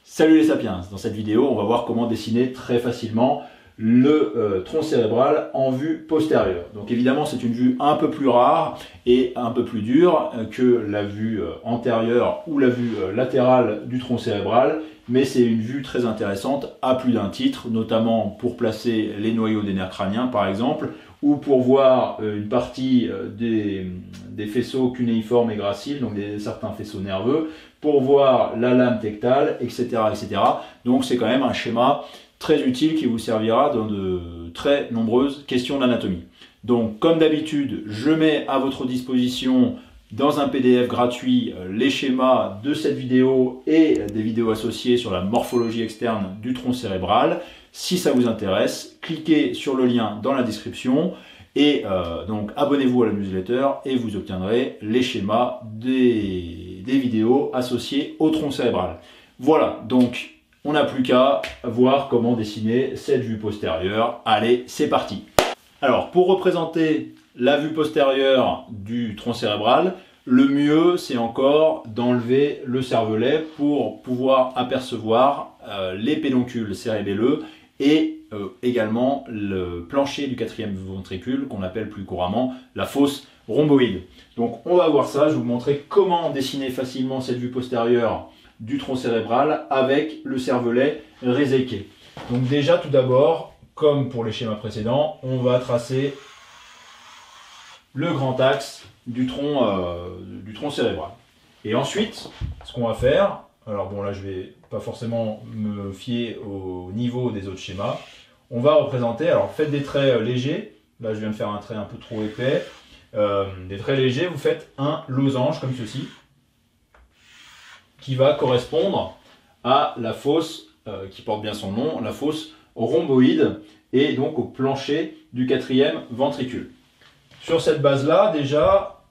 Salut les sapiens, dans cette vidéo on va voir comment dessiner très facilement le tronc cérébral en vue postérieure. Donc évidemment c'est une vue un peu plus rare et un peu plus dure que la vue antérieure ou la vue latérale du tronc cérébral, mais c'est une vue très intéressante à plus d'un titre, notamment pour placer les noyaux des nerfs crâniens par exemple, ou pour voir une partie des faisceaux cunéiformes et graciles, donc certains faisceaux nerveux, pour voir la lame tectale, etc. etc. Donc c'est quand même un schéma très utile qui vous servira dans de très nombreuses questions d'anatomie. Donc comme d'habitude, je mets à votre disposition dans un PDF gratuit les schémas de cette vidéo et des vidéos associées sur la morphologie externe du tronc cérébral. Si ça vous intéresse, cliquez sur le lien dans la description et donc abonnez-vous à la newsletter et vous obtiendrez les schémas des vidéos associées au tronc cérébral. Voilà, donc on n'a plus qu'à voir comment dessiner cette vue postérieure. Allez, c'est parti. Alors, pour représenter la vue postérieure du tronc cérébral, le mieux, c'est encore d'enlever le cervelet pour pouvoir apercevoir les pédoncules cérébelleux et également le plancher du quatrième ventricule qu'on appelle plus couramment la fosse rhomboïde. Donc on va voir ça, je vais vous montrer comment dessiner facilement cette vue postérieure du tronc cérébral avec le cervelet réséqué. Donc déjà tout d'abord, comme pour les schémas précédents, on va tracer le grand axe du tronc cérébral. Et ensuite, ce qu'on va faire, alors bon là je vais pas forcément me fier au niveau des autres schémas, on va représenter, alors faites des traits légers, là je viens de faire un trait un peu trop épais, des traits légers, vous faites un losange comme ceci, qui va correspondre à la fosse, qui porte bien son nom, la fosse rhomboïde, et donc au plancher du quatrième ventricule. Sur cette base-là, déjà,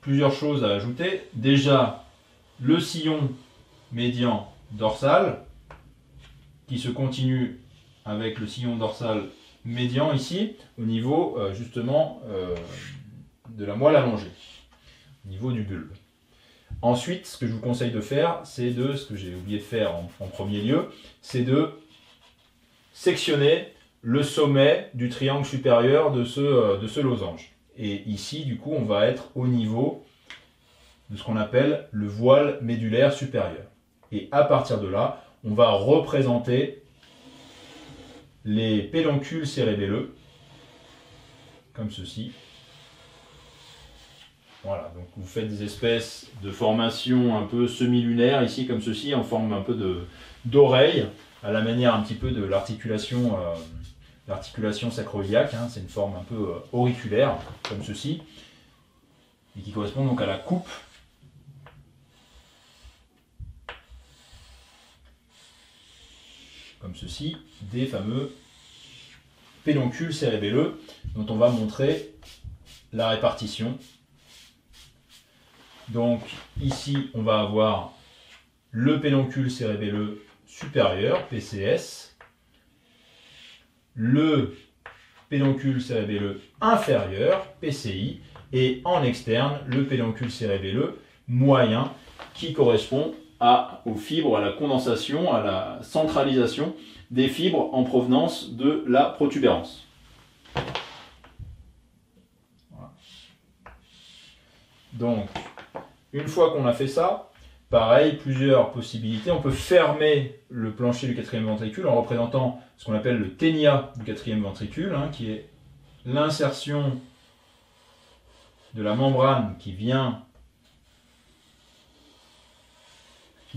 plusieurs choses à ajouter. Déjà, le sillon médian dorsal, qui se continue avec le sillon dorsal médian ici, au niveau justement de la moelle allongée, au niveau du bulbe. Ensuite, ce que je vous conseille de faire, c'est de, ce que j'ai oublié de faire en premier lieu, c'est de sectionner le sommet du triangle supérieur de ce losange. Et ici, du coup, on va être au niveau de ce qu'on appelle le voile médulaire supérieur. Et à partir de là, on va représenter les pédoncules cérébelleux, comme ceci. Voilà, donc vous faites des espèces de formations un peu semi-lunaires, ici comme ceci, en forme un peu d'oreille, à la manière un petit peu de l'articulation sacro-iliaque, hein, c'est une forme un peu auriculaire, comme ceci, et qui correspond donc à la coupe comme ceci, des fameux pédoncules cérébelleux, dont on va montrer la répartition. Donc ici, on va avoir le pédoncule cérébelleux supérieur, PCS, le pédoncule cérébelleux inférieur, PCI, et en externe, le pédoncule cérébelleux moyen, qui correspond aux fibres, à la condensation, à la centralisation des fibres en provenance de la protubérance. Voilà. Donc, une fois qu'on a fait ça, pareil, plusieurs possibilités. On peut fermer le plancher du quatrième ventricule en représentant ce qu'on appelle le ténia du quatrième ventricule, hein, qui est l'insertion de la membrane qui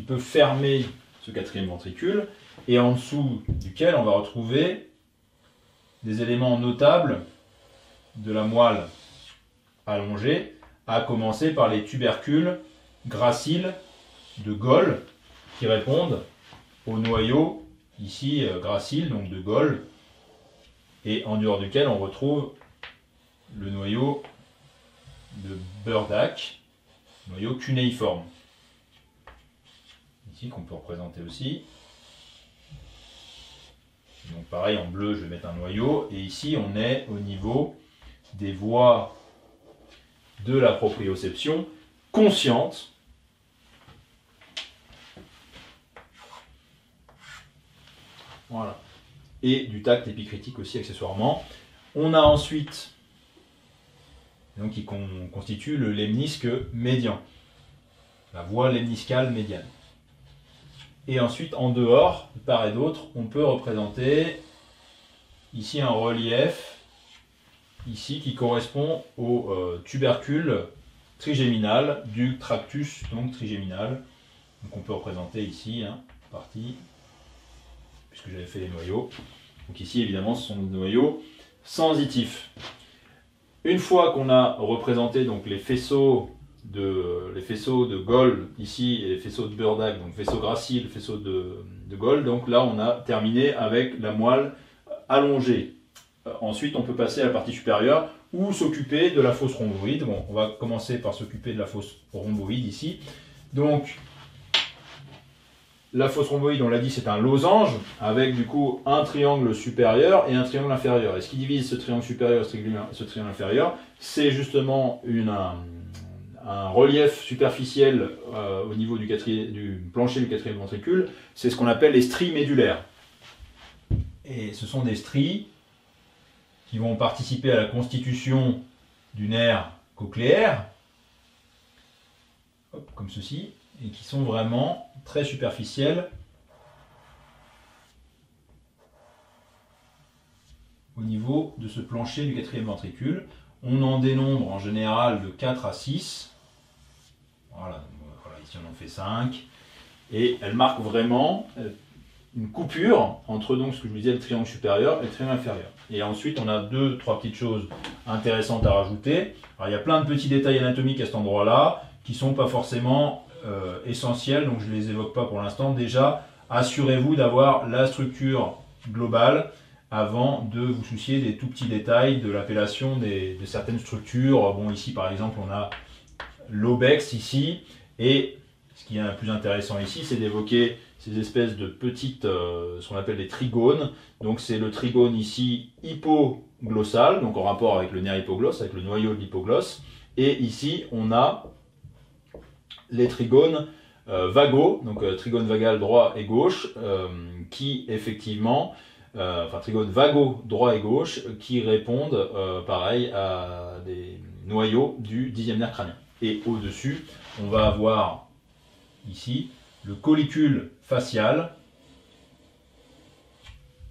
peut fermer ce quatrième ventricule, et en dessous duquel on va retrouver des éléments notables de la moelle allongée, à commencer par les tubercules graciles de Goll qui répondent au noyau ici gracile, donc de Goll, et en dehors duquel on retrouve le noyau de Burdach, noyau cunéiforme, ici qu'on peut représenter aussi. Donc pareil, en bleu je vais mettre un noyau, et ici on est au niveau des voies de la proprioception consciente, Voilà. Et du tact épicritique aussi accessoirement. On a ensuite, donc qui constitue le lemnisque médian, la voie lemniscale médiane. Et ensuite, en dehors, de part et d'autre, on peut représenter ici un relief ici qui correspond au tubercule trigéminal du tractus donc trigéminal. Donc on peut représenter ici partie, puisque j'avais fait les noyaux. Donc ici évidemment ce sont des noyaux sensitifs. Une fois qu'on a représenté donc les faisceaux de Goll ici et les faisceaux de Burdach, donc faisceau gracile, faisceau de Goll, donc là on a terminé avec la moelle allongée. Ensuite on peut passer à la partie supérieure ou s'occuper de la fosse rhomboïde. Bon, on va commencer par s'occuper de la fosse rhomboïde ici. Donc la fosse rhomboïde, on l'a dit, c'est un losange avec du coup un triangle supérieur et un triangle inférieur. Et ce qui divise ce triangle supérieur et ce triangle inférieur, c'est justement un relief superficiel au niveau du plancher du quatrième ventricule. C'est ce qu'on appelle les stries médulaires. Et ce sont des stries qui vont participer à la constitution du nerf cochléaire, comme ceci, et qui sont vraiment très superficielles au niveau de ce plancher du quatrième ventricule. On en dénombre en général de 4 à 6. Voilà, ici on en fait 5. Et elles marquent vraiment une coupure entre donc ce que je vous disais, le triangle supérieur et le triangle inférieur. Et ensuite on a 2-3 petites choses intéressantes à rajouter. Alors, il y a plein de petits détails anatomiques à cet endroit-là qui ne sont pas forcément essentiels, donc je ne les évoque pas pour l'instant. Déjà, assurez-vous d'avoir la structure globale avant de vous soucier des tout petits détails de l'appellation de certaines structures. Bon, ici par exemple on a l'obex ici, et ce qui est le plus intéressant ici, c'est d'évoquer ces espèces de petites, ce qu'on appelle des trigones. Donc c'est le trigone ici hypoglossal, donc en rapport avec le nerf hypoglosse, avec le noyau de l'hypoglosse. Et ici on a les trigones vagaux, donc trigone vagal droit et gauche, qui effectivement, enfin trigones vagaux droit et gauche, qui répondent pareil à des noyaux du 10e nerf crânien. Et au-dessus, on va avoir ici le collicule facial,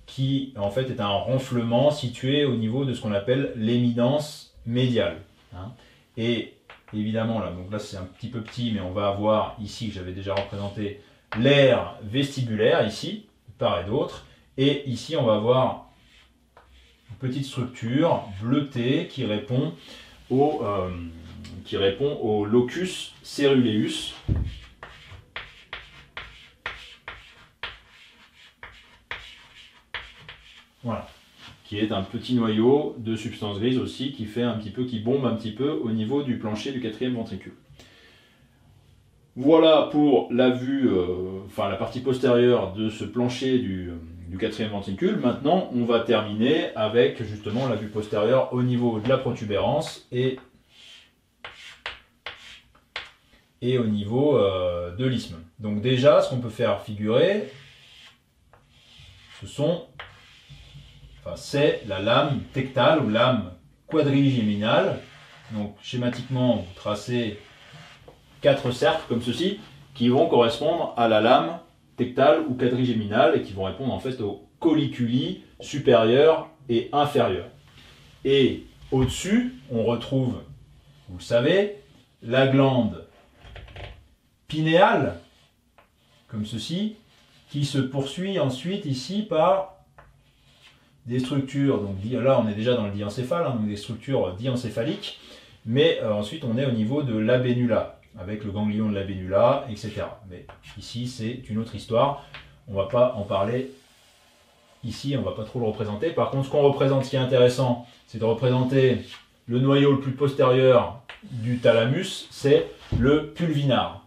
qui en fait est un renflement situé au niveau de ce qu'on appelle l'éminence médiale. Et évidemment, là, donc là c'est un petit peu petit, mais on va avoir ici, que j'avais déjà représenté, l'aire vestibulaire, ici, de part et d'autre. Et ici, on va avoir une petite structure bleutée qui répond au locus ceruleus. Voilà, qui est un petit noyau de substance grise aussi qui bombe un petit peu au niveau du plancher du quatrième ventricule. Voilà pour la vue, la partie postérieure de ce plancher du quatrième ventricule. Maintenant, on va terminer avec justement la vue postérieure au niveau de la protubérance et au niveau de l'isthme. Donc déjà, ce qu'on peut faire figurer, c'est la lame tectale ou lame quadrigéminale. Donc schématiquement, vous tracez 4 cercles comme ceci qui vont correspondre à la lame tectale ou quadrigéminale et qui vont répondre en fait aux colliculi supérieurs et inférieurs. Et au-dessus, on retrouve, vous le savez, la glande pinéale, comme ceci, qui se poursuit ensuite ici par des structures, donc là on est déjà dans le diencéphale, donc des structures diencéphaliques, mais ensuite on est au niveau de l'abénula, avec le ganglion de l'abénula, etc. Mais ici c'est une autre histoire, on ne va pas en parler ici, on ne va pas trop le représenter. Par contre, ce qu'on représente, ce qui est intéressant, c'est de représenter le noyau le plus postérieur du thalamus, c'est le pulvinar.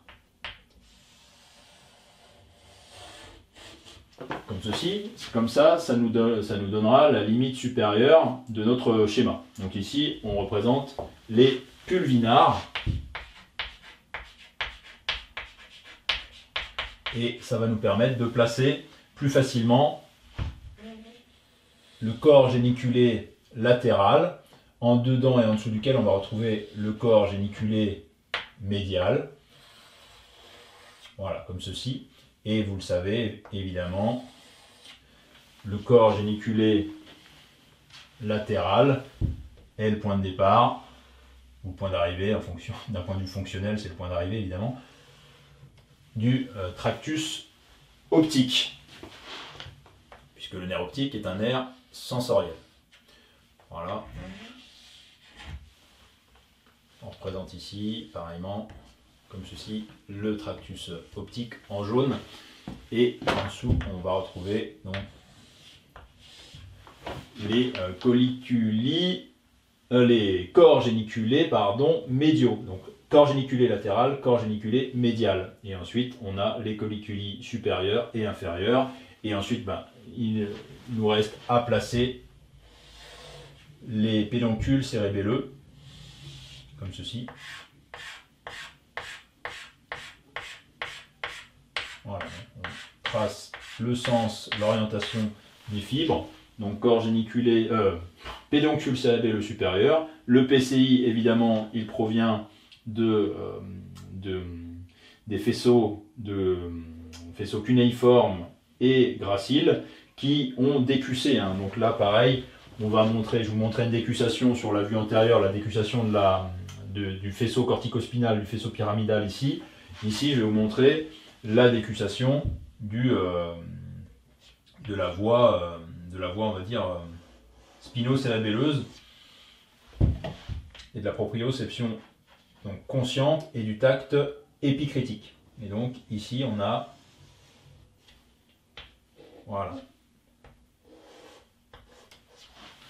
Comme ceci, comme ça, ça nous donnera la limite supérieure de notre schéma. Donc ici, on représente les pulvinars. Et ça va nous permettre de placer plus facilement le corps géniculé latéral, en dedans et en dessous duquel on va retrouver le corps géniculé médial. Voilà, comme ceci. Et vous le savez, évidemment, le corps géniculé latéral est le point de départ, ou point d'arrivée, en fonction d'un point de vue fonctionnel, c'est le point d'arrivée évidemment, du tractus optique, puisque le nerf optique est un nerf sensoriel. Voilà. On représente ici, pareillement, comme ceci, le tractus optique en jaune. Et en dessous, on va retrouver donc, les les corps géniculés médiaux. Donc, corps géniculé latéral, corps géniculé médial. Et ensuite, on a les colliculi supérieurs et inférieurs. Et ensuite, il nous reste à placer les pédoncules cérébelleux, comme ceci. Voilà, on trace le sens, l'orientation des fibres. Donc corps géniculé, pédoncule cérébelleux supérieur. Le PCI, évidemment, il provient des faisceaux cunéiformes et graciles qui ont décussé. Donc là, pareil, je vous montrer une décussation sur la vue antérieure, la décussation du faisceau corticospinal, du faisceau pyramidal ici. Ici, je vais vous montrer la décussation de la voie, on va dire, spino-cérébelleuse et de la proprioception donc, consciente et du tact épicritique. Et donc ici on a voilà,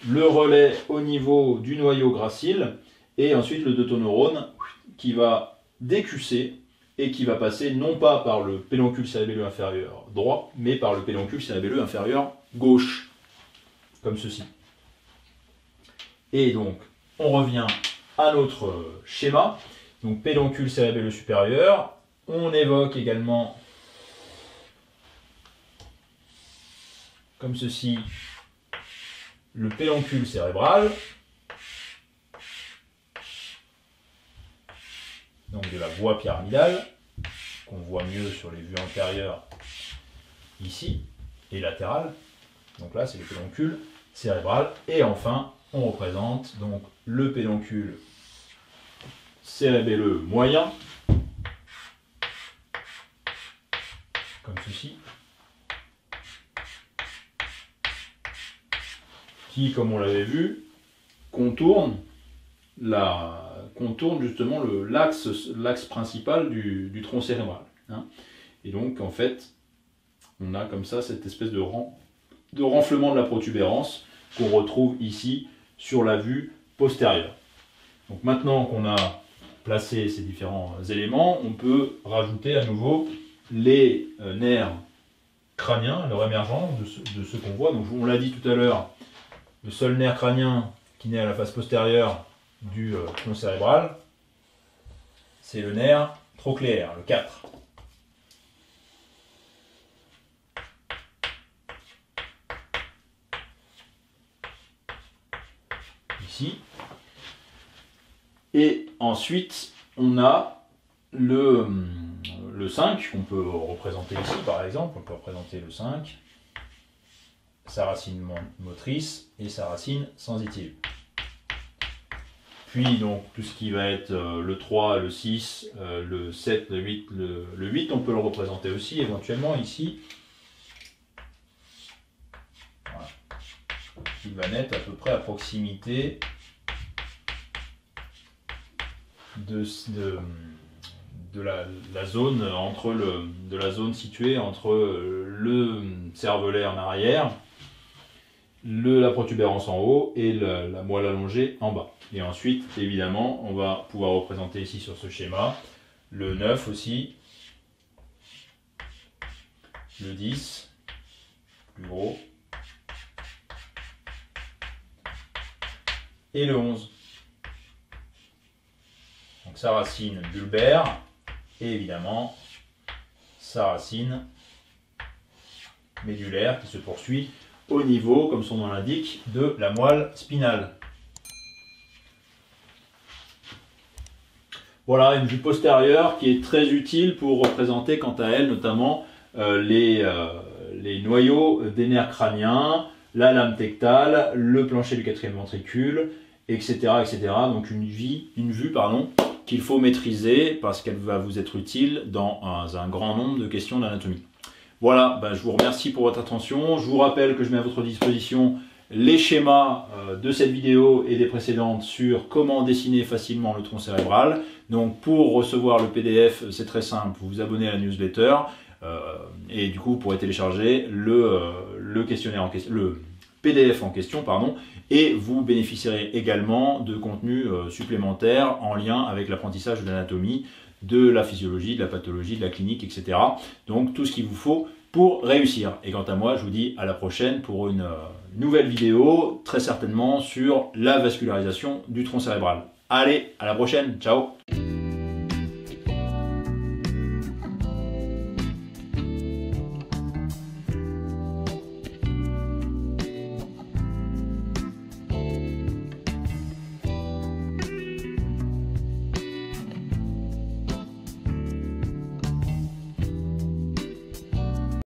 le relais au niveau du noyau gracile et ensuite le deutéroneurone qui va décusser et qui va passer non pas par le pédoncule cérébelleux inférieur droit, mais par le pédoncule cérébelleux inférieur gauche, comme ceci. Et donc, on revient à notre schéma. Donc, pédoncule cérébelleux supérieur. On évoque également, comme ceci, le pédoncule cérébral. Donc de la voie pyramidale, qu'on voit mieux sur les vues antérieures ici, et latérales. Donc là, c'est le pédoncule cérébral. Et enfin, on représente donc le pédoncule cérébelleux moyen, comme ceci, qui, comme on l'avait vu, contourne justement l'axe principal du tronc cérébral. Et donc, en fait, on a comme ça cette espèce de renflement de la protubérance qu'on retrouve ici sur la vue postérieure. Donc maintenant qu'on a placé ces différents éléments, on peut rajouter à nouveau les nerfs crâniens, leur émergence de ce qu'on voit. Donc on l'a dit tout à l'heure, le seul nerf crânien qui naît à la face postérieure du tronc cérébral, c'est le nerf trochléaire, le 4. Ici. Et ensuite, on a le 5, qu'on peut représenter ici par exemple. On peut représenter le 5, sa racine motrice et sa racine sensitive. Puis donc tout ce qui va être le 3, le 6, le 7, le 8, le 8, on peut le représenter aussi éventuellement ici. Voilà. Il va naître à peu près à proximité de la zone située entre le cervelet en arrière, la protubérance en haut et la moelle allongée en bas. Et ensuite, évidemment, on va pouvoir représenter ici sur ce schéma le 9 aussi, le 10, plus gros, et le 11. Donc sa racine bulbaire et évidemment sa racine médulaire qui se poursuit au niveau, comme son nom l'indique, de la moelle spinale. Voilà une vue postérieure qui est très utile pour représenter quant à elle notamment les noyaux des nerfs crâniens, la lame tectale, le plancher du quatrième ventricule, etc. etc. Donc une vue qu'il faut maîtriser parce qu'elle va vous être utile dans un grand nombre de questions d'anatomie. Voilà, je vous remercie pour votre attention. Je vous rappelle que je mets à votre disposition les schémas de cette vidéo et des précédentes sur comment dessiner facilement le tronc cérébral. Donc pour recevoir le PDF, c'est très simple, vous vous abonnez à la newsletter et du coup vous pourrez télécharger le questionnaire en question, le PDF en question, et vous bénéficierez également de contenus supplémentaires en lien avec l'apprentissage de l'anatomie, de la physiologie, de la pathologie, de la clinique, etc. Donc tout ce qu'il vous faut pour réussir. Et quant à moi, je vous dis à la prochaine pour une nouvelle vidéo, très certainement sur la vascularisation du tronc cérébral. Allez, à la prochaine, ciao!